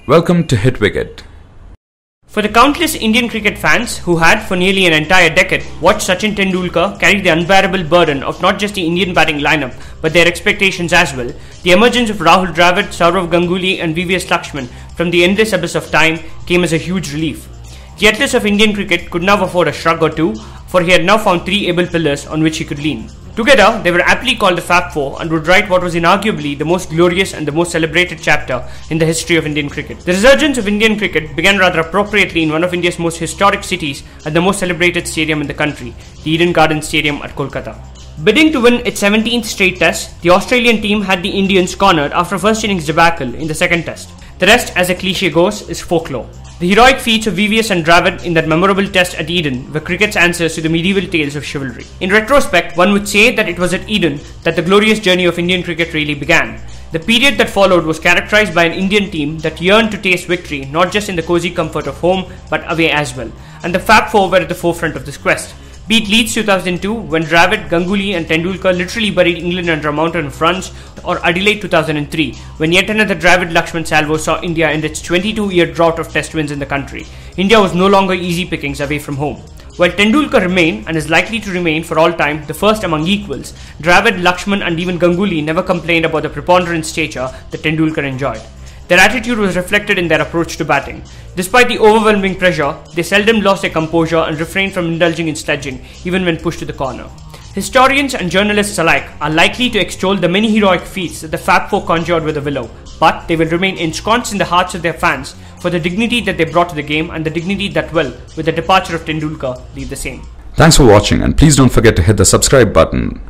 Welcome to Hit Wicket. For the countless Indian cricket fans who had, for nearly an entire decade, watched Sachin Tendulkar carry the unbearable burden of not just the Indian batting lineup, but their expectations as well, the emergence of Rahul Dravid, Sourav Ganguly and VVS Laxman from the endless abyss of time came as a huge relief. The atlas of Indian cricket could now afford a shrug or two, for he had now found three able pillars on which he could lean. Together, they were aptly called the Fab Four and would write what was inarguably the most glorious and the most celebrated chapter in the history of Indian cricket. The resurgence of Indian cricket began rather appropriately in one of India's most historic cities and the most celebrated stadium in the country, the Eden Gardens Stadium at Kolkata. Bidding to win its 17th straight test, the Australian team had the Indians cornered after a first innings debacle in the second test. The rest, as the cliche goes, is folklore. The heroic feats of VVS and Dravid in that memorable test at Eden were cricket's answers to the medieval tales of chivalry. In retrospect, one would say that it was at Eden that the glorious journey of Indian cricket really began. The period that followed was characterized by an Indian team that yearned to taste victory not just in the cozy comfort of home but away as well, and the Fab Four were at the forefront of this quest. Be it Leeds 2002, when Dravid, Ganguly and Tendulkar literally buried England under a mountain of runs, or Adelaide 2003, when yet another Dravid-Laxman salvo saw India end its 22-year drought of test wins in the country. India was no longer easy pickings away from home. While Tendulkar remained, and is likely to remain for all time, the first among equals, Dravid, Laxman and even Ganguly never complained about the preponderant stature that Tendulkar enjoyed. Their attitude was reflected in their approach to batting. Despite the overwhelming pressure, they seldom lost their composure and refrained from indulging in sledging, even when pushed to the corner. Historians and journalists alike are likely to extol the many heroic feats that the Fab Four conjured with a willow, but they will remain ensconced in the hearts of their fans for the dignity that they brought to the game and the dignity that will, with the departure of Tendulkar, leave the same. Thanks for watching, and please don't forget to hit the subscribe button.